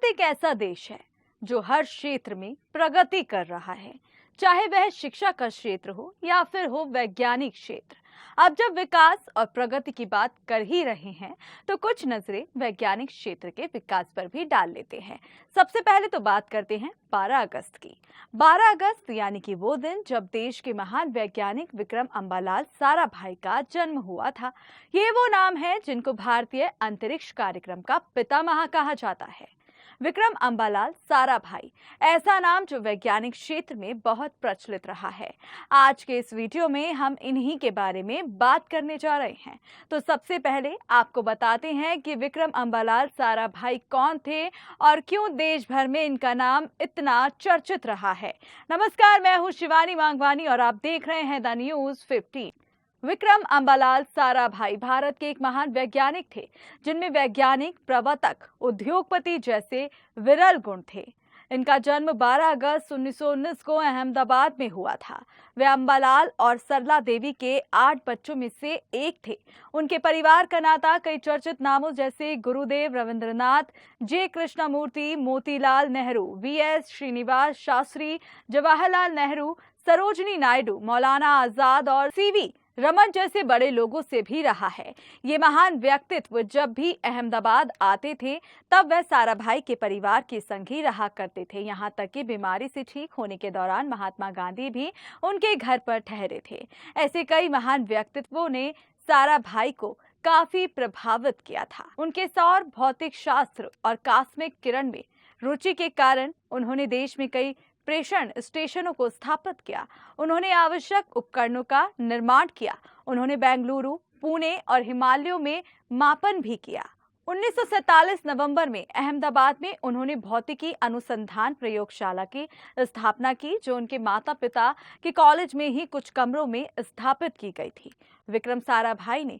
एक ऐसा देश है जो हर क्षेत्र में प्रगति कर रहा है, चाहे वह शिक्षा का क्षेत्र हो या फिर हो वैज्ञानिक क्षेत्र। अब जब विकास और प्रगति की बात कर ही रहे हैं, तो कुछ नजरें वैज्ञानिक क्षेत्र के विकास पर भी डाल लेते हैं। सबसे पहले तो बात करते हैं 12 अगस्त की। 12 अगस्त यानी कि वो दिन जब देश के महान वैज्ञानिक विक्रम अम्बालाल साराभाई का जन्म हुआ था। ये वो नाम है जिनको भारतीय अंतरिक्ष कार्यक्रम का पितामह कहा जाता है। विक्रम अम्बालाल साराभाई, ऐसा नाम जो वैज्ञानिक क्षेत्र में बहुत प्रचलित रहा है। आज के इस वीडियो में हम इन्हीं के बारे में बात करने जा रहे हैं। तो सबसे पहले आपको बताते हैं कि विक्रम अम्बालाल साराभाई कौन थे और क्यों देश भर में इनका नाम इतना चर्चित रहा है। नमस्कार, मैं हूं शिवानी मांगवानी और आप देख रहे हैं द न्यूज़ 15। विक्रम अम्बालाल साराभाई भारत के एक महान वैज्ञानिक थे, जिनमें वैज्ञानिक, प्रवर्तक, उद्योगपति जैसे विरल गुण थे। इनका जन्म 12 अगस्त 1919 को अहमदाबाद में हुआ था। वे अम्बालाल और सरला देवी के 8 बच्चों में से एक थे। उनके परिवार का नाता कई चर्चित नामों जैसे गुरुदेव रविंद्रनाथ, जे कृष्णमूर्ति, मोतीलाल नेहरू, वीएस श्रीनिवास शास्त्री, जवाहरलाल नेहरू, सरोजिनी नायडू, मौलाना आजाद और सीवी रमन जैसे बड़े लोगों से भी रहा है। ये महान व्यक्तित्व जब भी अहमदाबाद आते थे, तब वह साराभाई के परिवार के संग ही रहा करते थे। यहाँ तक कि बीमारी से ठीक होने के दौरान महात्मा गांधी भी उनके घर पर ठहरे थे। ऐसे कई महान व्यक्तित्वों ने साराभाई को काफी प्रभावित किया था। उनके सौर भौतिक शास्त्र और कॉस्मिक किरण में रुचि के कारण उन्होंने देश में कई प्रेषण स्टेशनों को स्थापित किया। उन्होंने आवश्यक उपकरणों का निर्माण किया। उन्होंने बेंगलुरु, पुणे और हिमालयों में मापन भी किया। 1947 नवंबर में अहमदाबाद में उन्होंने भौतिकी अनुसंधान प्रयोगशाला की स्थापना की, जो उनके माता पिता के कॉलेज में ही कुछ कमरों में स्थापित की गई थी। विक्रम साराभाई ने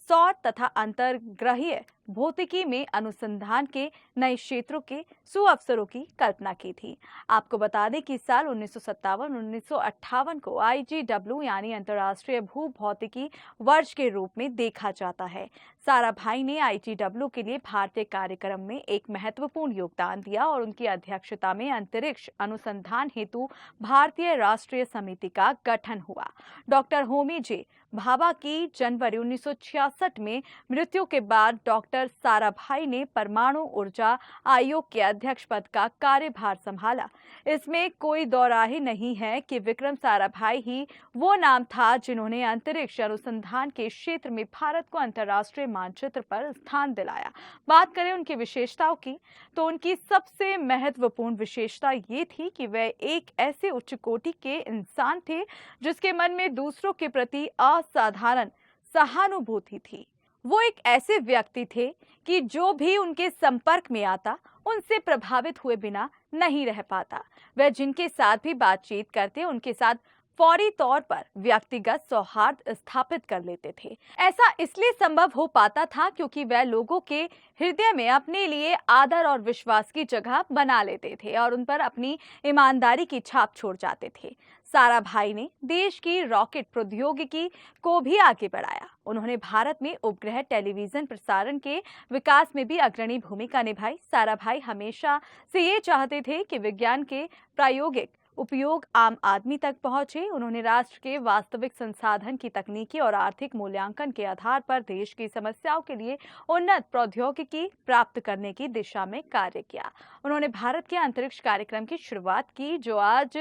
सौर तथा अंतर्ग्रहीय भौतिकी में अनुसंधान के नए क्षेत्रों के सुअवसरों की कल्पना की थी। आपको बता दें कि साल 1957-1958 को IGW यानी अंतर्राष्ट्रीय भूभौतिकी वर्ष के रूप में देखा जाता है। साराभाई ने IGW के लिए भारतीय कार्यक्रम में एक महत्वपूर्ण योगदान दिया और उनकी अध्यक्षता में अंतरिक्ष अनुसंधान हेतु भारतीय राष्ट्रीय समिति का गठन हुआ। डॉक्टर होमी जे भाभा की जनवरी 1966 में मृत्यु के बाद डॉक्टर साराभाई ने परमाणु ऊर्जा आयोग के अध्यक्ष पद का कार्यभार संभाला। इसमें कोई दौराहे नहीं है कि विक्रम साराभाई ही वो नाम था जिन्होंने अंतरिक्ष अनुसंधान के क्षेत्र में भारत को अंतर्राष्ट्रीय मानचित्र पर स्थान दिलाया। बात करें उनकी विशेषताओं की, तो उनकी सबसे महत्वपूर्ण विशेषता ये थी कि वे एक ऐसे उच्च कोटि के इंसान थे जिसके मन में दूसरों के प्रति असाधारण सहानुभूति थी। वो एक ऐसे व्यक्ति थे कि जो भी उनके संपर्क में आता, उनसे प्रभावित हुए बिना नहीं रह पाता। वह जिनके साथ भी बातचीत करते, उनके साथ फौरी तौर पर व्यक्तिगत सौहार्द स्थापित कर लेते थे। ऐसा इसलिए संभव हो पाता था क्योंकि वह लोगों के हृदय में अपने लिए आदर और विश्वास की जगह बना लेते थे और उन पर अपनी ईमानदारी की छाप छोड़ जाते थे। साराभाई ने देश की रॉकेट प्रौद्योगिकी को भी आगे बढ़ाया। उन्होंने भारत में उपग्रह टेलीविजन प्रसारण के विकास में भी अग्रणी भूमिका निभाई। साराभाई हमेशा से ये चाहते थे कि विज्ञान के प्रायोगिक उपयोग आम आदमी तक पहुंचे। उन्होंने राष्ट्र के वास्तविक संसाधन की तकनीकी और आर्थिक मूल्यांकन के आधार पर देश की समस्याओं के लिए उन्नत प्रौद्योगिकी प्राप्त करने की दिशा में कार्य किया। उन्होंने भारत के अंतरिक्ष कार्यक्रम की शुरुआत की, जो आज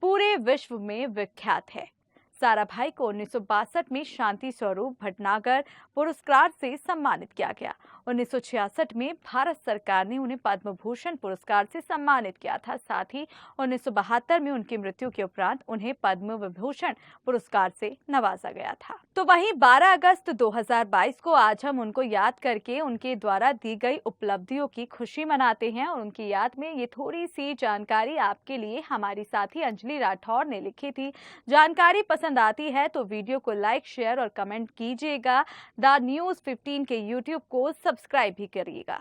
पूरे विश्व में विख्यात है। साराभाई को 1962 में शांति स्वरूप भटनागर पुरस्कार से सम्मानित किया गया। 1966 में भारत सरकार ने उन्हें पद्म भूषण पुरस्कार से सम्मानित किया था। साथ ही 1972 में उनकी मृत्यु के उपरांत उन्हें पद्म विभूषण पुरस्कार से नवाजा गया था। तो वहीं 12 अगस्त 2022 को आज हम उनको याद करके उनके द्वारा दी गई उपलब्धियों की खुशी मनाते हैं और उनकी याद में ये थोड़ी सी जानकारी आपके लिए हमारी साथी अंजलि राठौर ने लिखी थी। जानकारी पसंद आती है तो वीडियो को लाइक, शेयर और कमेंट कीजिएगा। द न्यूज़ 15 के YouTube को सब्सक्राइब भी करिएगा।